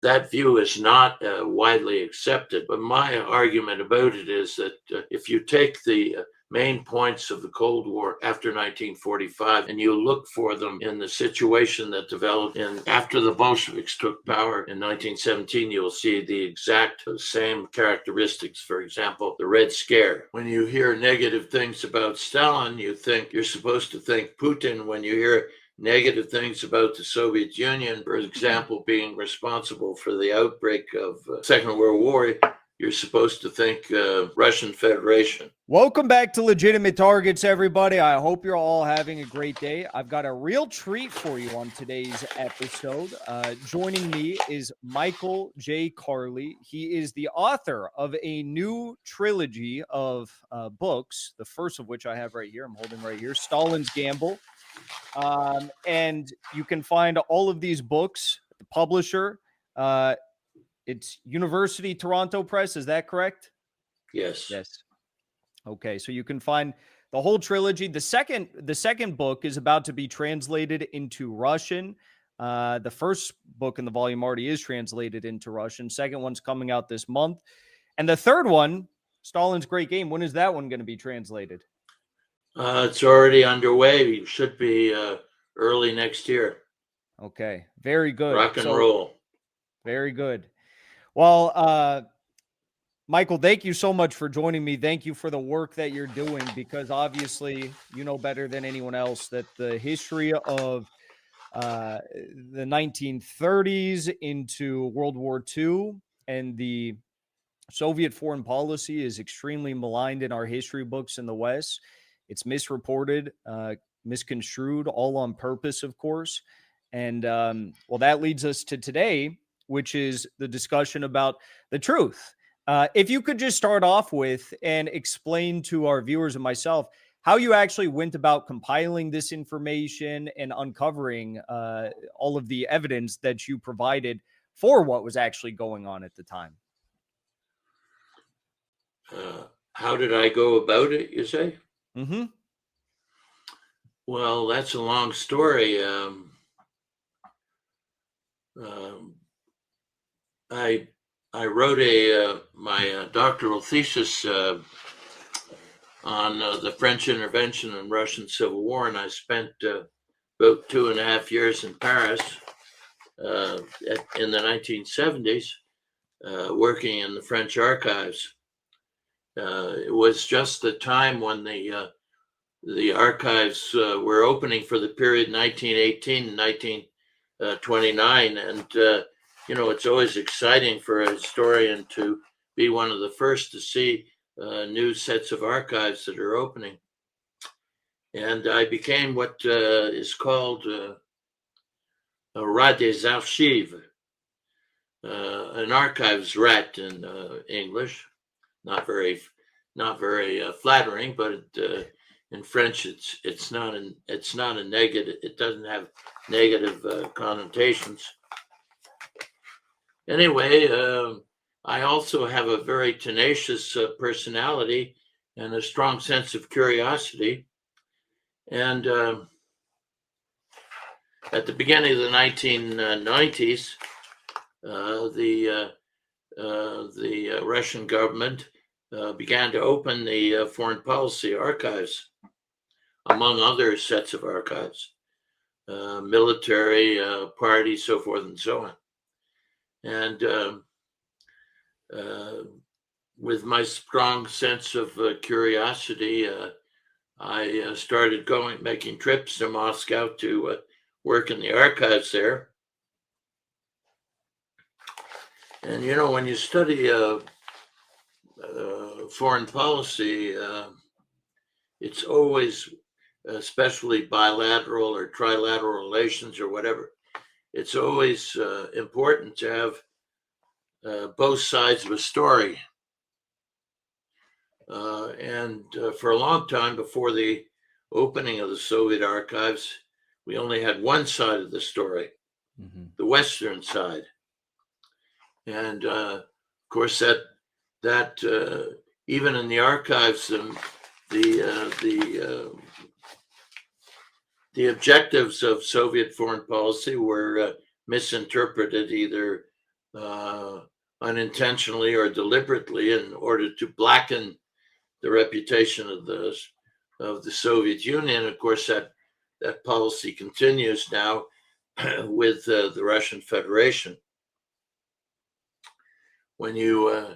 that view is not widely accepted. But my argument about it is that if you take the main points of the Cold War after 1945 and you look for them in the situation that developed after the Bolsheviks took power in 1917, you'll see the exact same characteristics. For example, the Red Scare. When you hear negative things about Stalin, you're supposed to think Putin. When you hear negative things about the Soviet Union, for example, being responsible for the outbreak of Second World War, you're supposed to think Russian Federation. Welcome back to Legitimate Targets, everybody. I hope you're all having a great day. I've got a real treat for you on today's episode. Joining me is Michael J. Carley. He is the author of a new trilogy of books, the first of which I have right here. I'm holding right here, Stalin's Gamble. And you can find all of these books, the publisher, it's University Toronto Press. Is that correct? Yes. Yes. Okay. So you can find the whole trilogy. The second book is about to be translated into Russian. The first book in the volume already is translated into Russian. Second one's coming out this month. And the third one, Stalin's Great Game. When is that one going to be translated? It's already underway. It should be early next year. Okay. Very good. Rock and roll. Very good. Well, Michael, thank you so much for joining me. Thank you for the work that you're doing, because obviously you know better than anyone else that the history of the 1930s into World War II and the Soviet foreign policy is extremely maligned in our history books in the West. It's misreported, misconstrued, all on purpose, of course. And well, that leads us to today, which is the discussion about the truth. If you could just start off with and explain to our viewers and myself how you actually went about compiling this information and uncovering all of the evidence that you provided for what was actually going on at the time. How did I go about it, you say? Mm-hmm. Well, that's a long story. I wrote my doctoral thesis on the French intervention in Russian Civil War, and I spent about 2.5 years in Paris in the 1970s working in the French archives. It was just the time when the archives were opening for the period 1918 and 1929, and it's always exciting for a historian to be one of the first to see new sets of archives that are opening. And I became what is called a rat des archives, an archives rat in English. Not very flattering, but in French it's not a negative. It doesn't have negative connotations. Anyway, I also have a very tenacious personality and a strong sense of curiosity. And at the beginning of the 1990s, the Russian government began to open the foreign policy archives, among other sets of archives, military, party, so forth and so on. And with my strong sense of curiosity, I started making trips to Moscow to work in the archives there. And, when you study foreign policy, it's always, especially bilateral or trilateral relations or whatever, it's always important to have both sides of a story. And for a long time before the opening of the Soviet archives, we only had one side of the story, the Western side. And of course, that even in the archives, the objectives of Soviet foreign policy were misinterpreted either unintentionally or deliberately in order to blacken the reputation of the Soviet Union. Of course, that policy continues now with the Russian Federation. When you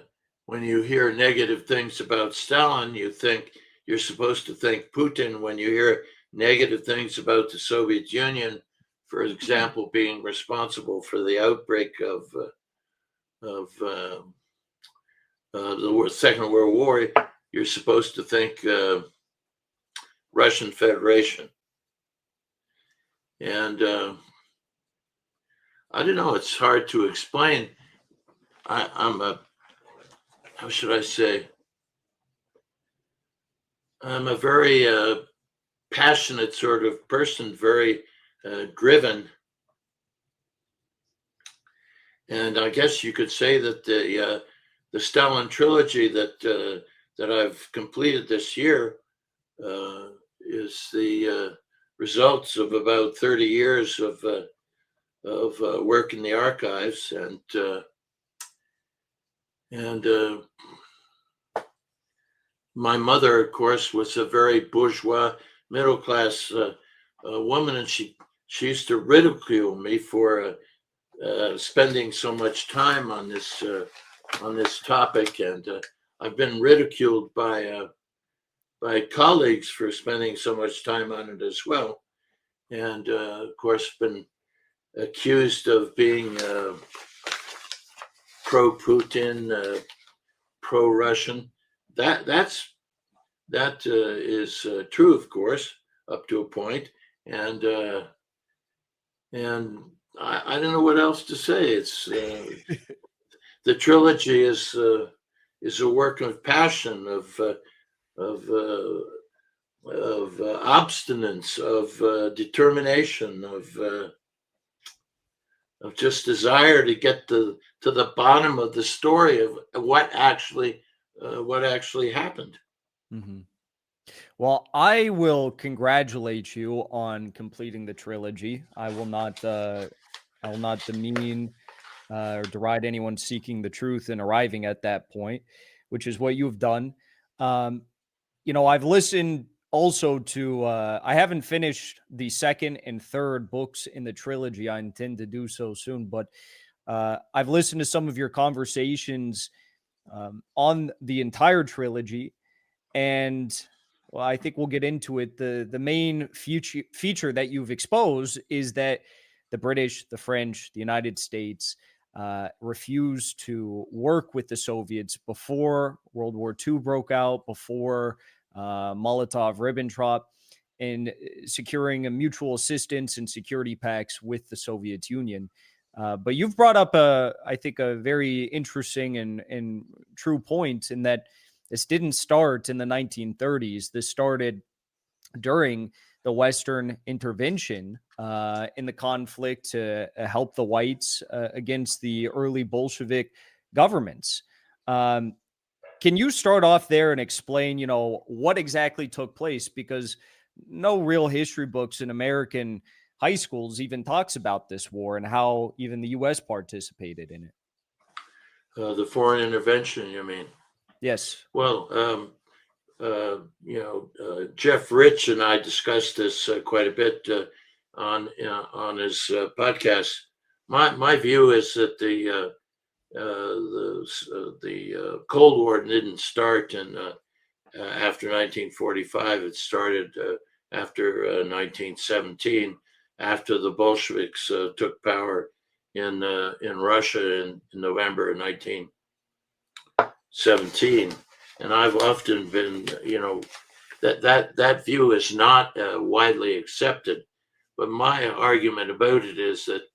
hear negative things about Stalin, you're supposed to thank Putin. When you hear negative things about the Soviet Union, for example, being responsible for the outbreak of the Second World War, you're supposed to thank Russian Federation. And I don't know, it's hard to explain. I'm a, how should I say? I'm a very passionate sort of person, very driven. And I guess you could say that the Stalin trilogy that I've completed this year is the results of about 30 years of work in the archives, and my mother, of course, was a very bourgeois, middle class woman, and she used to ridicule me for spending so much time on this topic, and I've been ridiculed by colleagues for spending so much time on it as well, and of course been accused of being pro-Putin, pro-Russian. That is true, of course, up to a point, and I don't know what else to say. It's the trilogy is a work of passion, of obstinance, of determination, of just desire to get to the bottom of the story of what actually happened. Mm-hmm. Well, I will congratulate you on completing the trilogy. I will not demean or deride anyone seeking the truth and arriving at that point, which is what you've done. I've listened also to, I haven't finished the second and third books in the trilogy. I intend to do so soon, but I've listened to some of your conversations on the entire trilogy, and well, I think we'll get into it. The main feature that you've exposed is that the British, the French, the United States refused to work with the Soviets before World War II broke out, before Molotov-Ribbentrop, in securing a mutual assistance and security pacts with the Soviet Union. But you've brought up, I think, a very interesting and true point in that this didn't start in the 1930s. This started during the Western intervention in the conflict to help the whites against the early Bolshevik governments. Can you start off there and explain, what exactly took place? Because no real history books in American high schools even talks about this war and how even the U.S. participated in it. The foreign intervention, you mean? Yes. Well, Jeff Rich and I discussed this quite a bit on his podcast. My view is that the Cold War didn't start after 1945. It started after 1917, after the Bolsheviks took power in Russia in November of 1917. And I've often been, that view is not widely accepted. But my argument about it is that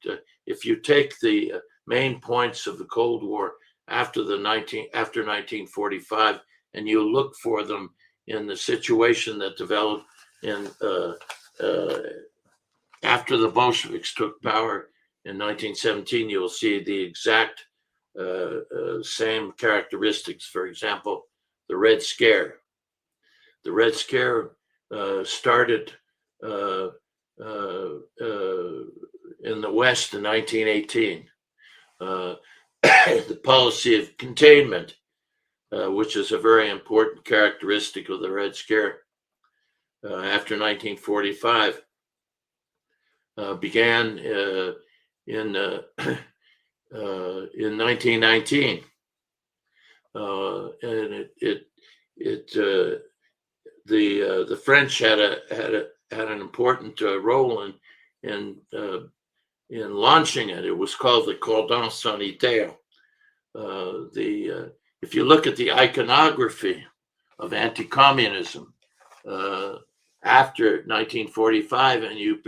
if you take the main points of the Cold War after 1945 and you look for them in the situation that developed in after the Bolsheviks took power in 1917, you'll see the exact same characteristics. For example, the Red Scare. The Red Scare started in the West in 1918. the policy of containment, which is a very important characteristic of the Red Scare after 1945, began in 1919, and the French had an important role in launching it. It was called the cordon sanitaire. If you look at the iconography of anti-communism after 1945, and you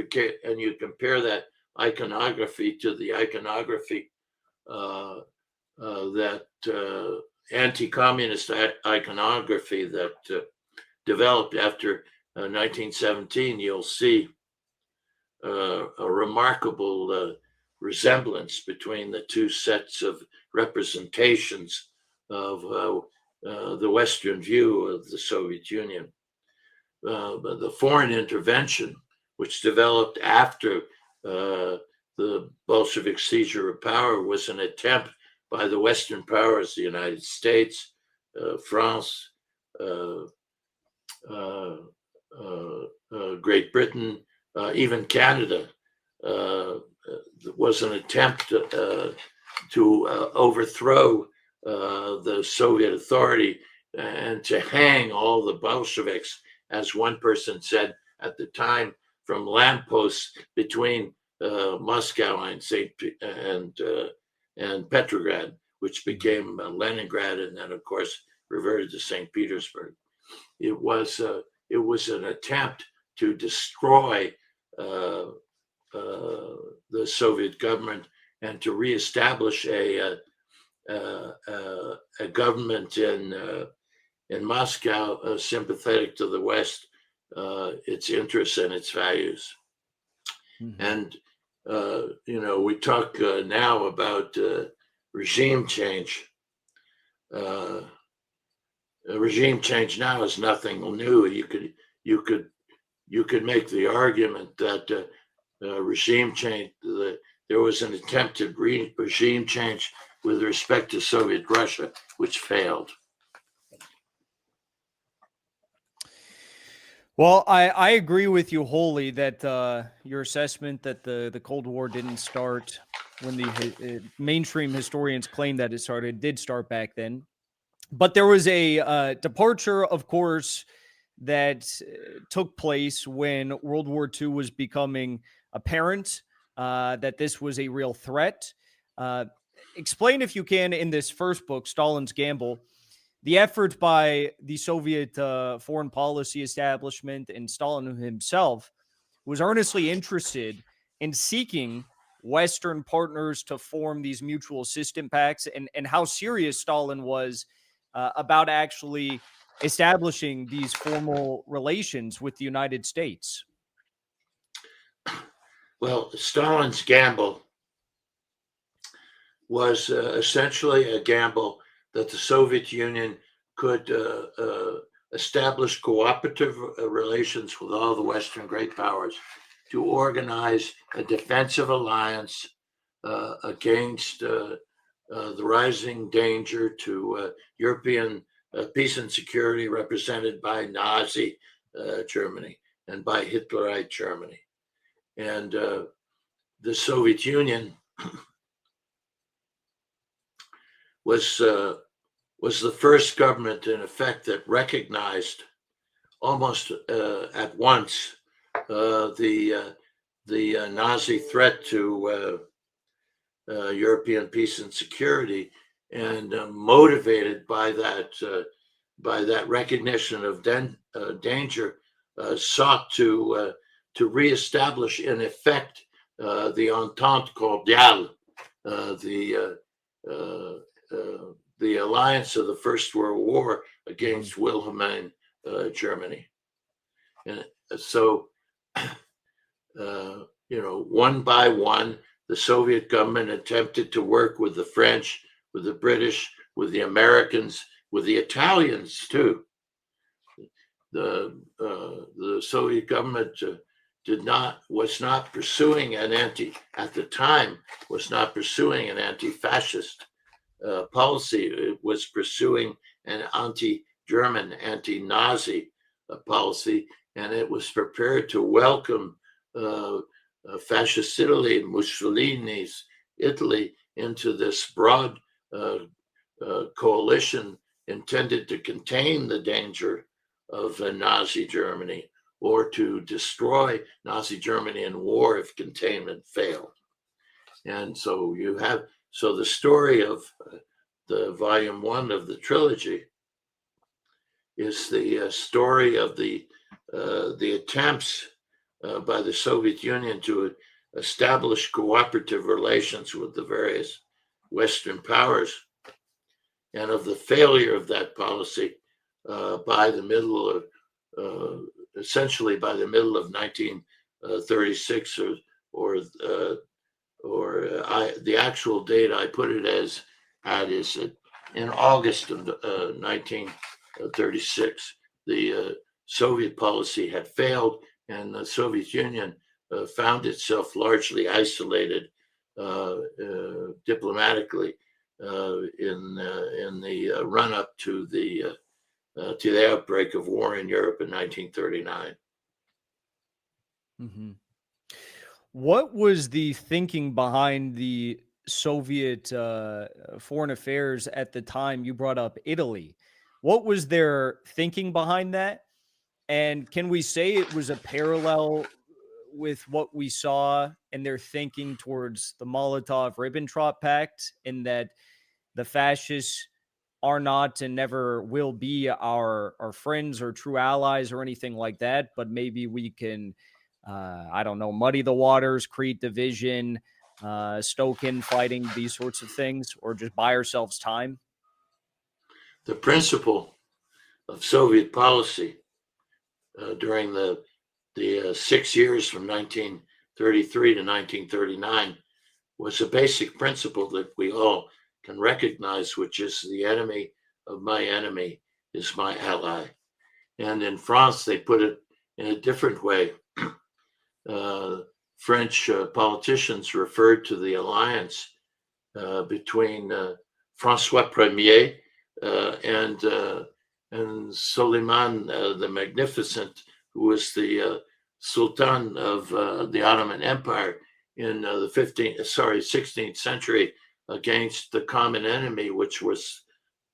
compare that iconography to the iconography that anti-communist iconography that developed after 1917, you'll see a remarkable resemblance between the two sets of representations of the Western view of the Soviet Union. But the foreign intervention, which developed after the Bolshevik seizure of power, was an attempt by the Western powers, the United States, France, Great Britain, even Canada, was an attempt to overthrow the Soviet authority and to hang all the Bolsheviks, as one person said at the time, from lampposts between Moscow and Petrograd, which became Leningrad, and then, of course, reverted to St. Petersburg. It was an attempt to destroy the Soviet government and to reestablish a government in Moscow sympathetic to the West, its interests and its values. Mm-hmm. And we talk now about regime change. Regime change now is nothing new. You could make the argument that regime change, there was an attempted regime change with respect to Soviet Russia, which failed. Well, I agree with you wholly that your assessment that the Cold War didn't start when the mainstream historians claim that it started, did start back then. But there was a departure, of course, that took place when World War II was becoming apparent, that this was a real threat. Explain, if you can, in this first book, Stalin's Gamble, the effort by the Soviet foreign policy establishment and Stalin himself was earnestly interested in seeking Western partners to form these mutual assistance pacts, and how serious Stalin was about actually establishing these formal relations with the United States. Well, Stalin's gamble was essentially a gamble that the Soviet Union could establish cooperative relations with all the Western great powers to organize a defensive alliance against the rising danger to European peace and security represented by Nazi Germany and by Hitlerite Germany. And the Soviet Union was the first government, in effect, that recognized almost at once the Nazi threat to European peace and security, and motivated by that recognition of danger, sought to reestablish, in effect, the Entente Cordiale, the alliance of the First World War against Wilhelmine Germany. And so, one by one, the Soviet government attempted to work with the French, with the British, with the Americans, with the Italians too. The Soviet government was not pursuing an anti-fascist policy. It was pursuing an anti-German, anti-Nazi policy, and it was prepared to welcome fascist Italy, Mussolini's Italy, into this broad coalition intended to contain the danger of Nazi Germany, or to destroy Nazi Germany in war if containment failed. And so the story of the volume 1 of the trilogy is the story of the attempts by the Soviet Union to establish cooperative relations with the various Western powers, and of the failure of that policy by the middle of essentially by the middle of 1936, the actual date I put it as is in August of 1936. The Soviet policy had failed, and the Soviet Union found itself largely isolated diplomatically in the run-up to the outbreak of war in Europe in 1939. Mm-hmm. What was the thinking behind the Soviet foreign affairs at the time? You brought up Italy. What was their thinking behind that? And can we say it was a parallel with what we saw in their thinking towards the Molotov-Ribbentrop Pact, in that the fascists are not and never will be our friends or true allies or anything like that, but maybe we can, I don't know, muddy the waters, create division, stoke infighting, these sorts of things, or just buy ourselves time? The principle of Soviet policy during the 6 years from 1933 to 1939 was a basic principle that we all can recognize, which is the enemy of my enemy is my ally. And in France, they put it in a different way. French politicians referred to the alliance between Francois Ier and Suleiman the Magnificent, who was the Sultan of the Ottoman Empire in the 16th century, against the common enemy, which was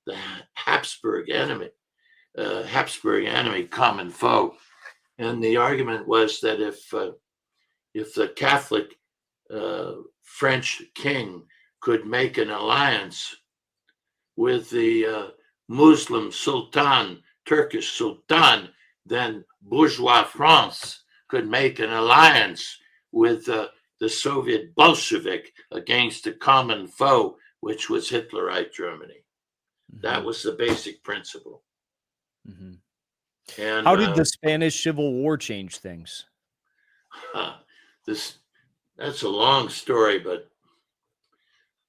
the Habsburg enemy, common foe. And the argument was that if the Catholic French king could make an alliance with the Muslim Sultan, Turkish Sultan, then bourgeois France could make an alliance with the Soviet Bolshevik against a common foe, which was Hitlerite Germany. Mm-hmm. That was the basic principle. Mm-hmm. And how did the Spanish Civil War change things? That's a long story, but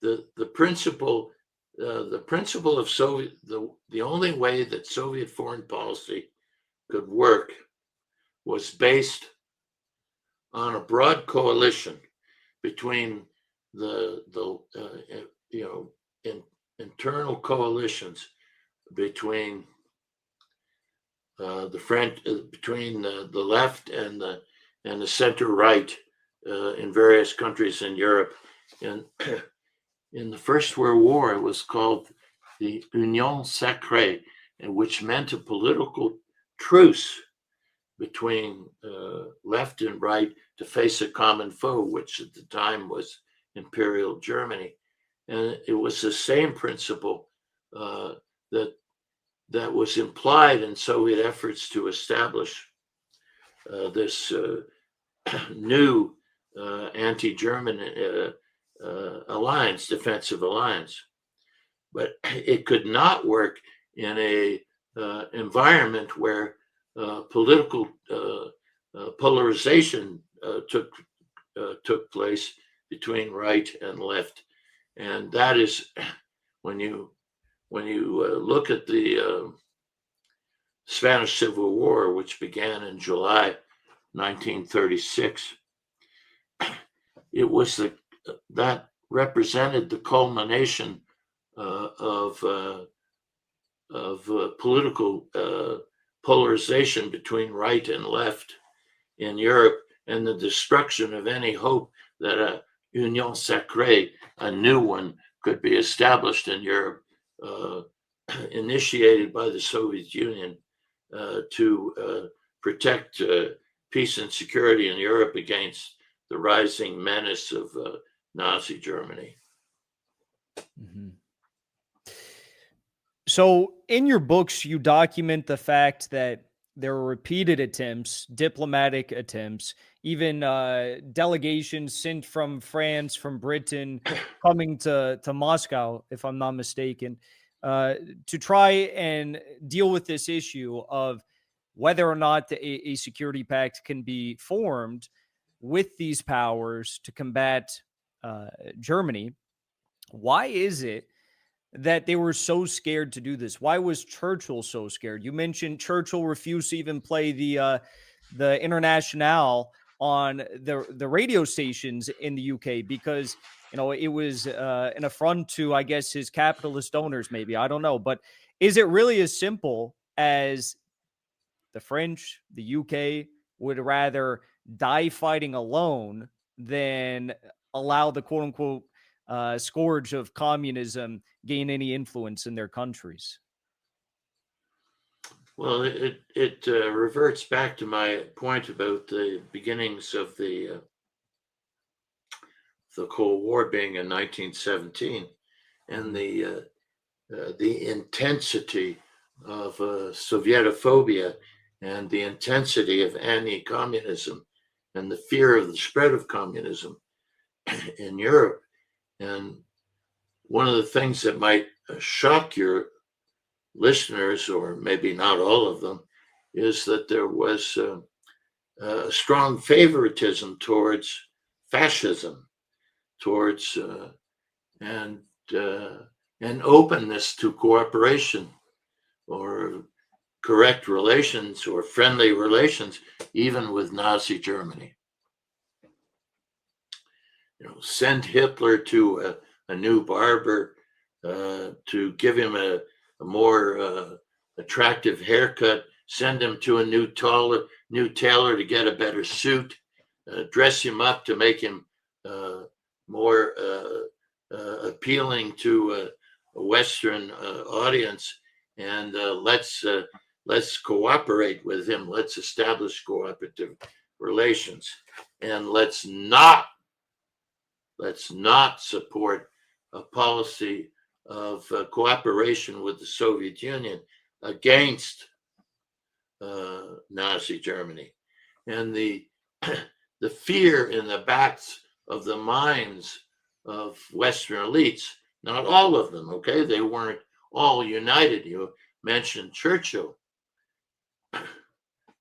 the principle of Soviet, the only way that Soviet foreign policy could work was based on a broad coalition between the internal coalitions between the French, between the left and the center right in various countries in Europe. And in the First World War, it was called the Union Sacrée, which meant a political truce between left and right to face a common foe, which at the time was Imperial Germany. And it was the same principle that was implied in Soviet efforts to establish this new anti-German alliance, defensive alliance. But it could not work in a environment where political polarization took place between right and left. And that is when you look at the Spanish Civil War, which began in July 1936, it was that represented the culmination of political polarization between right and left in Europe, and the destruction of any hope that a union sacrée, a new one, could be established in Europe, initiated by the Soviet Union to protect peace and security in Europe against the rising menace of Nazi Germany. Mm-hmm. So, in your books, you document the fact that there were repeated attempts, diplomatic attempts, even delegations sent from France, from Britain, coming to Moscow, if I'm not mistaken, to try and deal with this issue of whether or not a security pact can be formed with these powers to combat Germany. Why is it that they were so scared to do this? Why was Churchill so scared? You mentioned Churchill refused to even play the Internationale on the radio stations in the UK because it was an affront to, I guess, his capitalist owners. Maybe, I don't know, but is it really as simple as the French, the UK would rather die fighting alone than allow the quote unquote scourge of communism gain any influence in their countries? Well, it reverts back to my point about the beginnings of the Cold War being in 1917, and the intensity of Sovietophobia and the intensity of anti-communism and the fear of the spread of communism in Europe. And one of the things that might shock your listeners, or maybe not all of them, is that there was a strong favoritism towards fascism, towards and an openness to cooperation or correct relations or friendly relations, even with Nazi Germany. Send Hitler to a new barber to give him a more attractive haircut, send him to a new tailor to get a better suit, dress him up to make him more appealing to a Western audience, and let's cooperate with him. Let's establish cooperative relations, and let's not support a policy of cooperation with the Soviet Union against Nazi Germany. And the fear in the backs of the minds of Western elites, not all of them, okay? They weren't all united. You mentioned Churchill.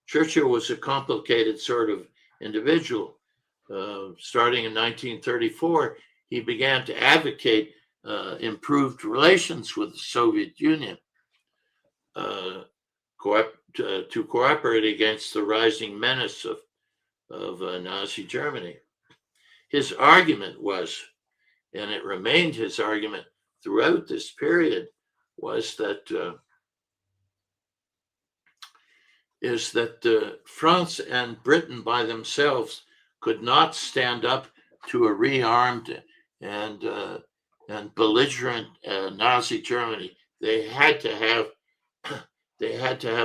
Churchill was a complicated sort of individual. Starting in 1934, he began to advocate improved relations with the Soviet Union to cooperate against the rising menace of Nazi Germany. His argument was, and it remained his argument throughout this period, was that France and Britain by themselves could not stand up to a rearmed and belligerent Nazi Germany. They had to have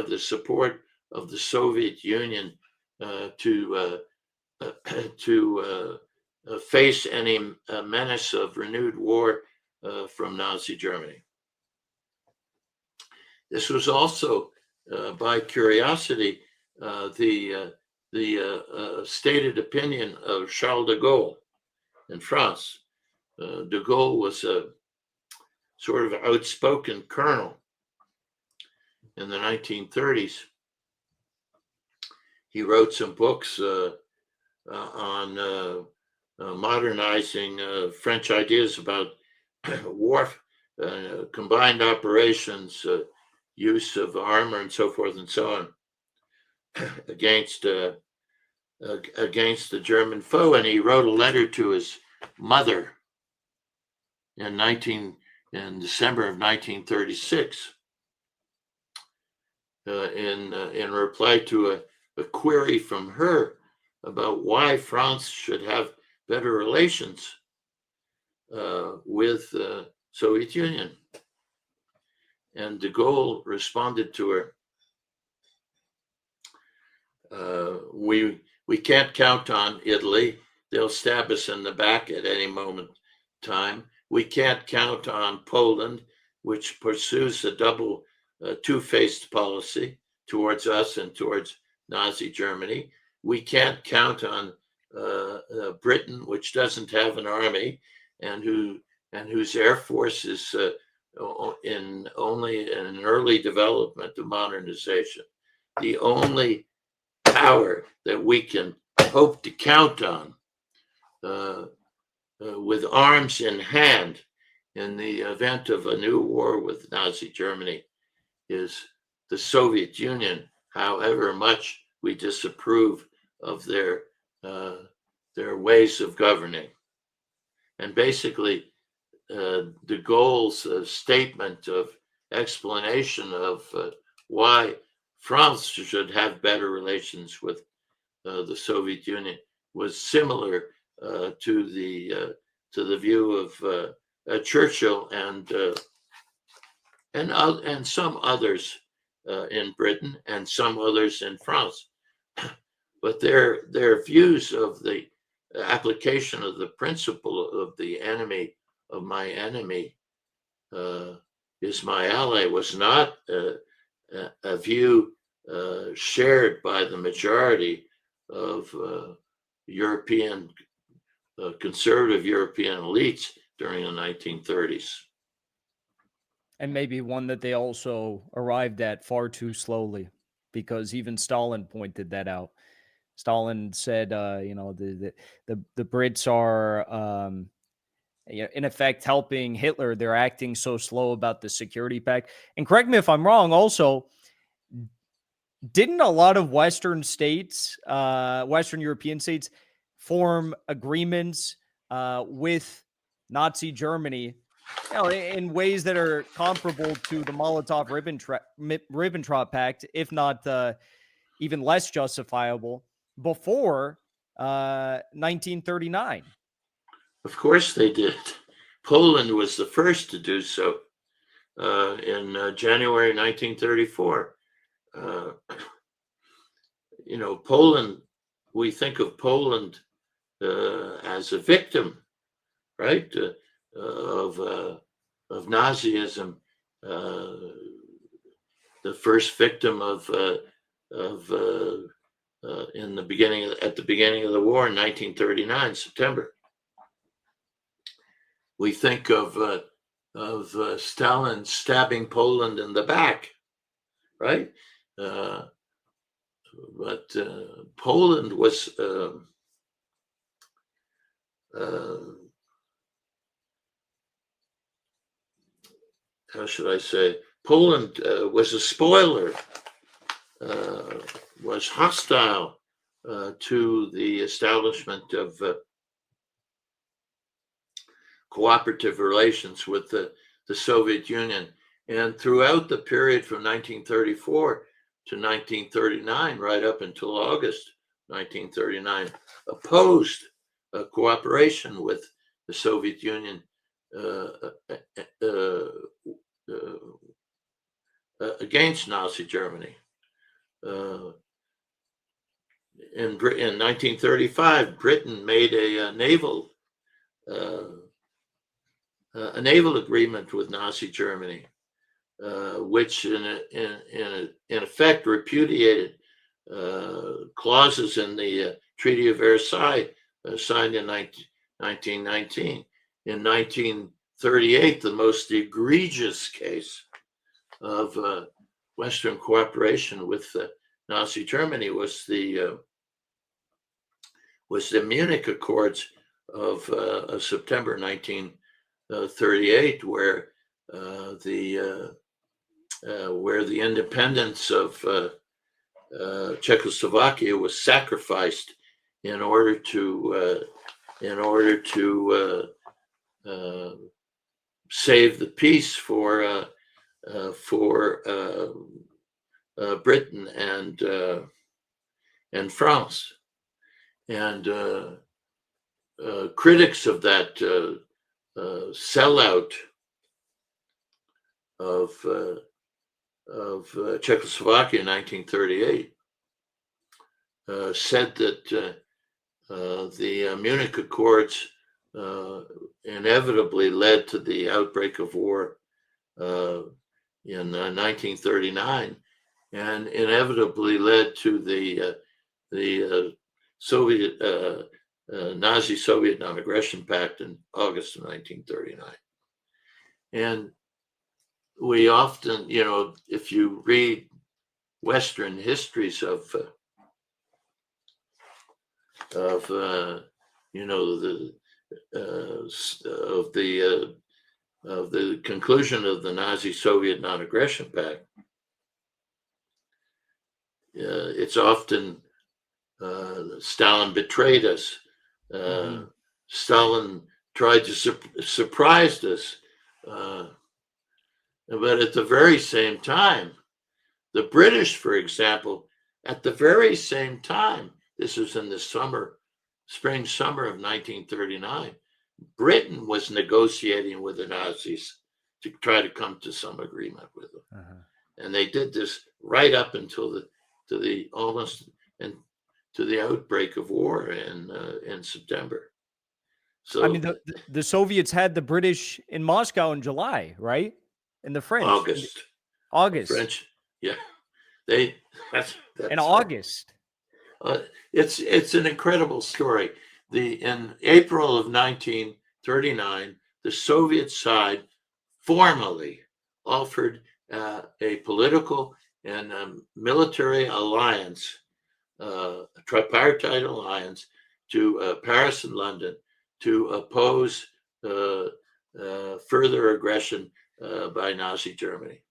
the support of the Soviet Union to face any menace of renewed war from Nazi Germany. This was also, by curiosity, the stated opinion of Charles de Gaulle in France. De Gaulle was a sort of outspoken colonel in the 1930s. He wrote some books on modernizing French ideas about war, combined operations, use of armor, and so forth and so on, against the German foe. And he wrote a letter to his mother in in December of 1936 in reply to a query from her about why France should have better relations with the Soviet Union. And de Gaulle responded to her, we can't count on Italy. They'll stab us in the back at any moment in time. We can't count on Poland, which pursues a double two-faced policy towards us and towards Nazi Germany. We can't count on Britain, which doesn't have an army and whose air force is only in an early development of modernization. The only power that we can hope to count on with arms in hand in the event of a new war with Nazi Germany is the Soviet Union, however much we disapprove of their ways of governing. And basically, de Gaulle's statement of explanation of why France should have better relations with the Soviet Union was similar to the view of Churchill and some others in Britain and some others in France. But their views of the application of the principle of the enemy of my enemy is my ally was not a view shared by the majority of European conservative European elites during the 1930s. And maybe one that they also arrived at far too slowly, because even Stalin pointed that out. Stalin said, the Brits are, in effect, helping Hitler. They're acting so slow about the security pact. And correct me if I'm wrong, also, didn't a lot of Western states, Western European states, form agreements with Nazi Germany, in ways that are comparable to the Molotov-Ribbentrop Pact, if not even less justifiable, before 1939? Of course they did. Poland was the first to do so in January 1934. Poland, we think of Poland as a victim, right, of Nazism, the first victim at the beginning of the war in 1939, September. We think of Stalin stabbing Poland in the back, right? But Poland was how should I say? Poland was a spoiler, was hostile to the establishment of cooperative relations with the Soviet Union. And throughout the period from 1934 to 1939, right up until August 1939, opposed cooperation with the Soviet Union against Nazi Germany. In 1935, Britain made a naval agreement with Nazi Germany, which in effect repudiated clauses in the Treaty of Versailles signed in 1919. In 1938, the most egregious case of Western cooperation with Nazi Germany was the Munich Accords of September 1938, where the independence of Czechoslovakia was sacrificed in order to save the peace for Britain and France. And critics of that sellout of Czechoslovakia in 1938 said that the Munich Accords inevitably led to the outbreak of war in 1939, and inevitably led to the Soviet Nazi-Soviet Non-Aggression Pact in August of 1939. And we often, if you read Western histories of the conclusion of the Nazi-Soviet Non-Aggression Pact, it's often Stalin betrayed us. Stalin tried to surprise us. But at the very same time, the British, for example, at the very same time, this was in the spring, summer of 1939, Britain was negotiating with the Nazis to try to come to some agreement with them. And they did this right up until almost to the outbreak of war in September. So I mean, the Soviets had the British in Moscow in July, right? And the French August. French, yeah, that's in August. It's an incredible story. In April of 1939, the Soviet side formally offered a political and military alliance, a tripartite alliance to Paris and London to oppose further aggression by Nazi Germany.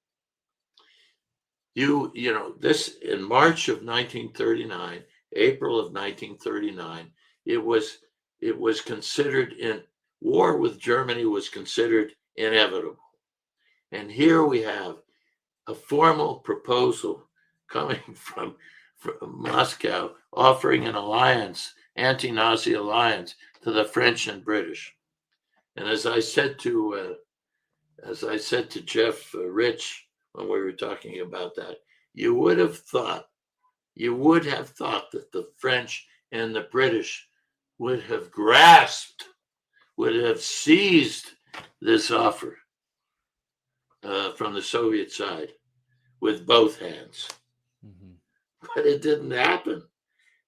This in March of 1939, April of 1939, it was considered war with Germany was considered inevitable. And here we have a formal proposal coming from Moscow offering an alliance, anti-Nazi alliance, to the French and British. And as I said to Jeff Rich when we were talking about that, you would have thought that the French and the British would have grasped, would have seized this offer from the Soviet side with both hands. But it didn't happen.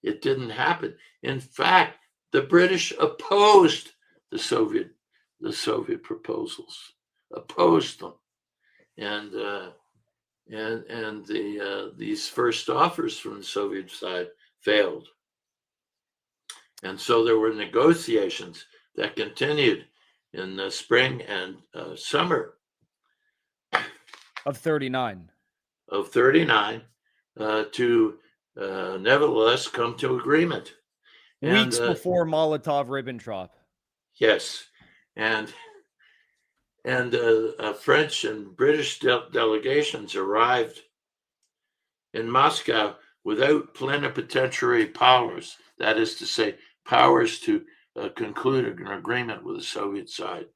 It didn't happen. In fact, the British opposed the Soviet proposals, opposed them, and these first offers from the Soviet side failed. And so there were negotiations that continued in the spring and summer of 39 to nevertheless come to agreement. Weeks before Molotov-Ribbentrop. Yes, and French and British delegations arrived in Moscow without plenipotentiary powers, that is to say, powers to conclude an agreement with the Soviet side.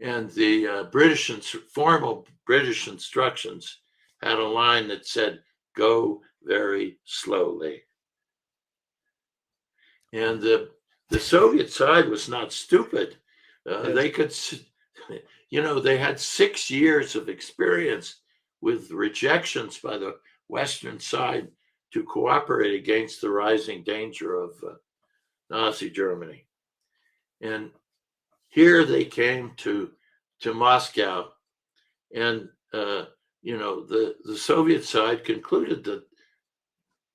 And the formal British instructions had a line that said, "Go very slowly." And the Soviet side was not stupid. They could, they had 6 years of experience with rejections by the Western side to cooperate against the rising danger of Nazi Germany. And here they came to Moscow, and the Soviet side concluded that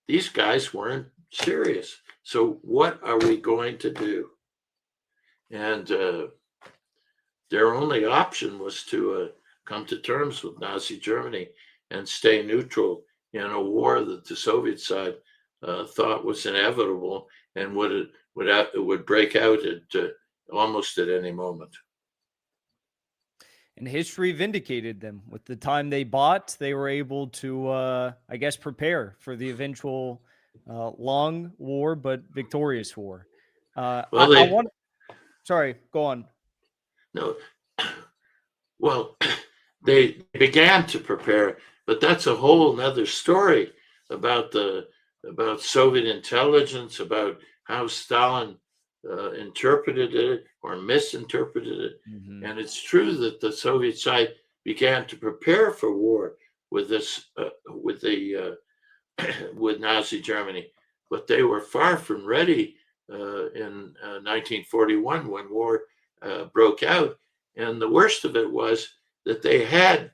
these guys weren't serious. So what are we going to do? And their only option was to come to terms with Nazi Germany and stay neutral in a war that the Soviet side thought was inevitable and would break out at almost at any moment. And history vindicated them. With the time they bought, they were able to, I guess, prepare for the eventual long war, but victorious war. Well, I they want, sorry, go on. no, well, they began to prepare, but that's a whole nother story about Soviet intelligence, about how Stalin interpreted it or misinterpreted it. Mm-hmm. And it's true that the Soviet side began to prepare for war with this, with Nazi Germany, but they were far from ready in 1941 when war broke out. And the worst of it was that they had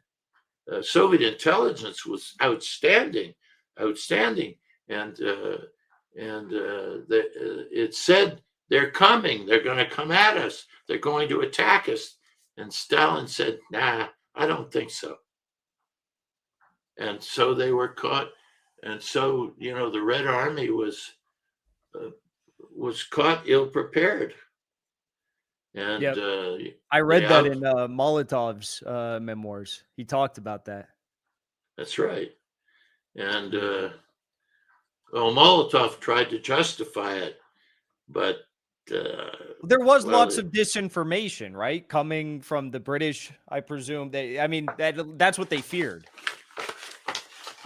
Soviet intelligence was outstanding, and it said they're coming, they're going to come at us, they're going to attack us, and Stalin said, "Nah, I don't think so." And so they were caught, and so the Red Army was caught ill prepared, and Yep. I they read that out. in Molotov's memoirs. He talked about that. That's right, and well, Molotov tried to justify it, but There was well, lots of disinformation, right, coming from the British. I presume that's what they feared.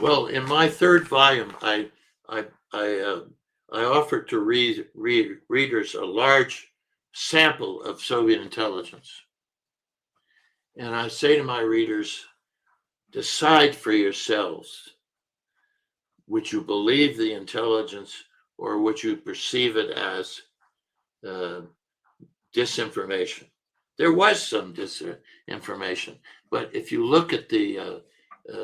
well, in my third volume, I offered to readers a large sample of Soviet intelligence, and I say to my readers, decide for yourselves: would you believe the intelligence, or would you perceive it as disinformation? There was some disinformation, but if you look at the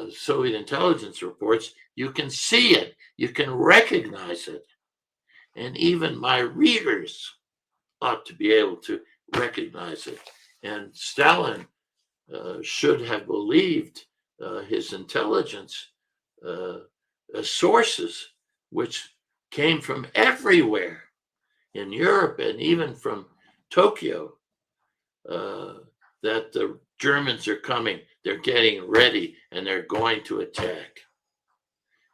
Soviet intelligence reports, you can see it, you can recognize it, and even my readers ought to be able to recognize it. And Stalin should have believed his intelligence sources, which came from everywhere in Europe and even from Tokyo, that the Germans are coming, they're getting ready, and they're going to attack.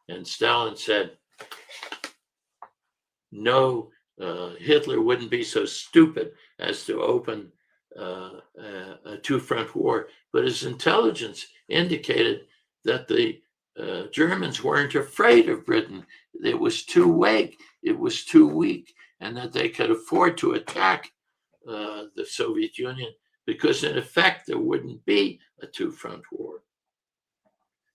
And Stalin said, no, Hitler wouldn't be so stupid as to open a two-front war. But his intelligence indicated that the Germans weren't afraid of Britain. It was too weak. It was too weak, and that they could afford to attack the Soviet Union, because in effect there wouldn't be a two-front war.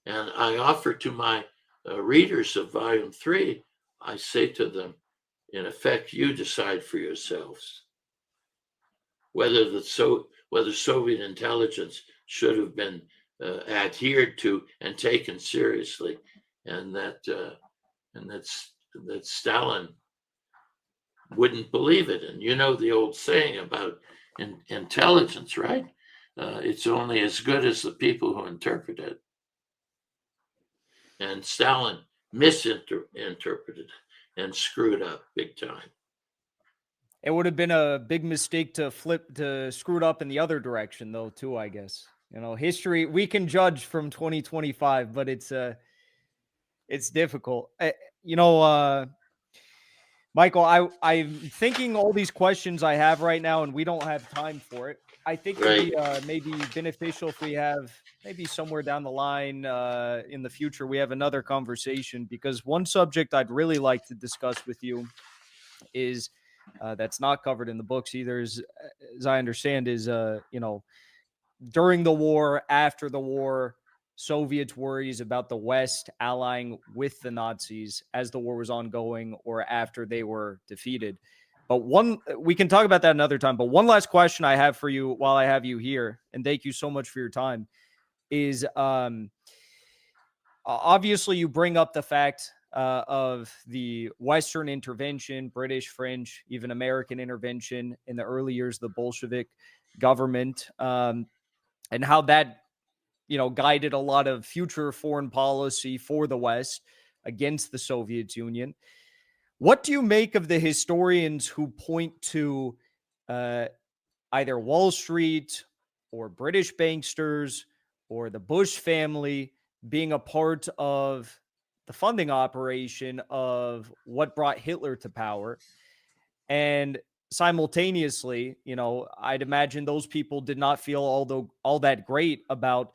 And I offer to my readers of Volume 3, I say to them, in effect, you decide for yourselves whether Soviet intelligence should have been adhered to and taken seriously, and that Stalin wouldn't believe it. And you know the old saying about intelligence, right? It's only as good as the people who interpret it. And Stalin misinterpreted and screwed up big time. It would have been a big mistake to screw it up in the other direction, though, too, I guess. History, we can judge from 2025, but it's difficult. Michael, I'm thinking all these questions I have right now, and we don't have time for it. I think it'd be maybe beneficial if we have maybe somewhere down the line in the future, we have another conversation, because one subject I'd really like to discuss with you is that's not covered in the books either, as I understand, is during the war, after the war, Soviets' worries about the West allying with the Nazis as the war was ongoing or after they were defeated. But we can talk about that another time. But one last question I have for you while I have you here, and thank you so much for your time, is obviously you bring up the fact of the Western intervention, British, French, even American intervention in the early years of the Bolshevik government, and how that guided a lot of future foreign policy for the West against the Soviet Union. What do you make of the historians who point to either Wall Street or British banksters or the Bush family being a part of the funding operation of what brought Hitler to power. And simultaneously, I'd imagine those people did not feel all that great about,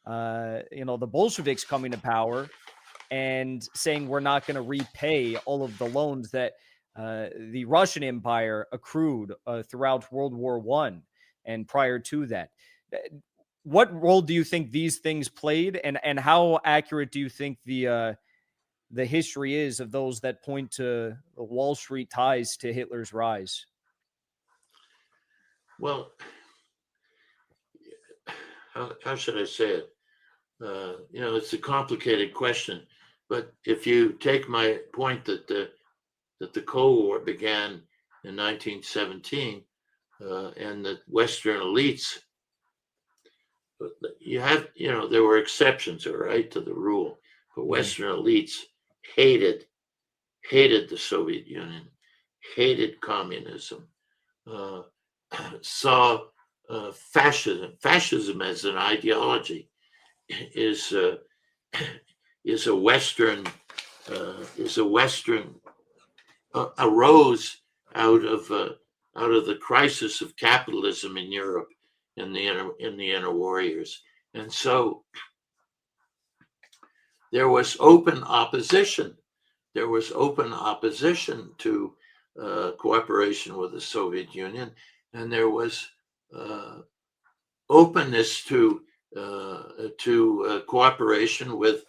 the Bolsheviks coming to power and saying we're not going to repay all of the loans that the Russian Empire accrued throughout World War I and prior to that. What role do you think these things played, and how accurate do you think the history is of those that point to the Wall Street ties to Hitler's rise? Well, how should I say it? It's a complicated question, but if you take my point that the Cold War began in 1917, and the Western elites, there were exceptions, all right, to the rule, but Western elites hated the Soviet Union, hated communism, saw fascism as an ideology is a Western arose out of the crisis of capitalism in Europe in the interwar years, and so there was open opposition. There was open opposition to cooperation with the Soviet Union, and there was openness to cooperation with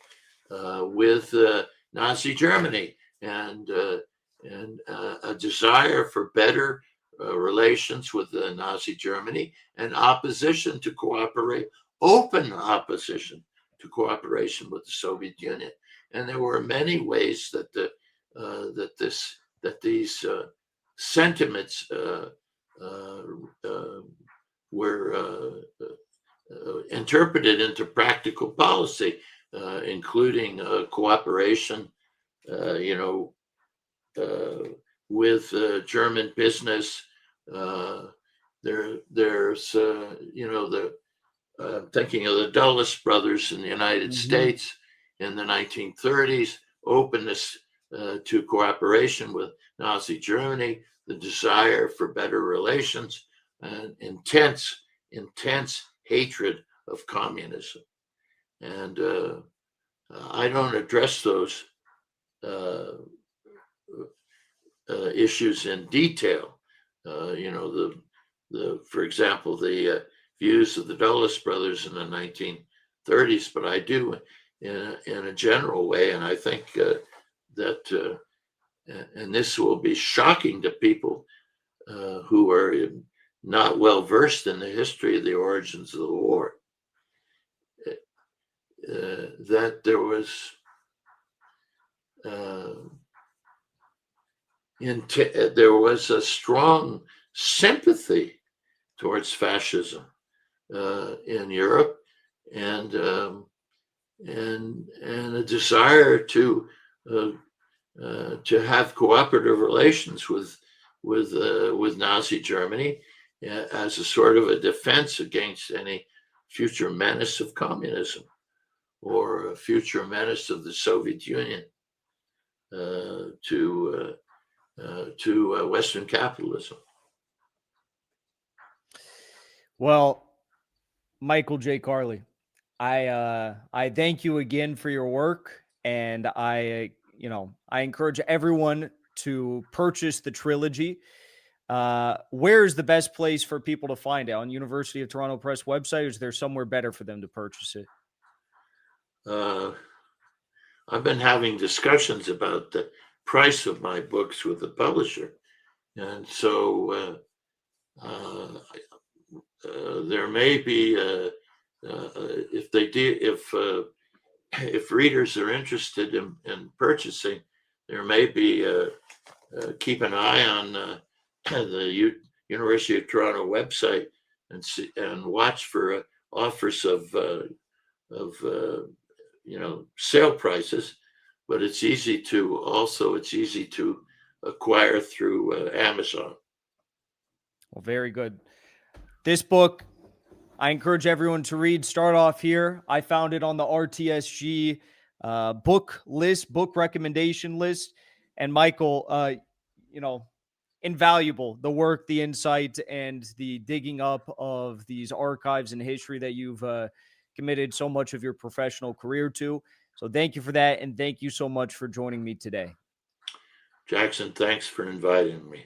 Nazi Germany, and a desire for better relations with Nazi Germany, and opposition to cooperate, open opposition to cooperation with the Soviet Union. And there were many ways that these sentiments were interpreted into practical policy, including cooperation, with German business. There's thinking of the Dulles brothers in the United States in the 1930s, openness to cooperation with Nazi Germany, the desire for better relations, and intense hatred of communism. And I don't address those issues in detail. For example, the views of the Dulles brothers in the 1930s, but I do in a general way, and I think that, and this will be shocking to people who are not well versed in the history of the origins of the war, that there was a strong sympathy towards fascism in Europe, and a desire to have cooperative relations with Nazi Germany as a sort of a defense against any future menace of communism or a future menace of the Soviet Union to Western capitalism. Well, Michael J. Carley, I thank you again for your work, and I encourage everyone to purchase the trilogy. Where's the best place for people to find it? On University of Toronto Press website, or is there somewhere better for them to purchase it? I've been having discussions about the price of my books with the publisher, and so there may be if readers are interested in purchasing, there may be keep an eye on the University of Toronto website and watch for offers of sale prices, but it's easy to acquire through Amazon. Well, very good. This book, I encourage everyone to read. Start off here. I found it on the RTSG book recommendation list. And Michael, invaluable, the work, the insight, and the digging up of these archives and history that you've committed so much of your professional career to. So thank you for that. And thank you so much for joining me today. Jackson, thanks for inviting me.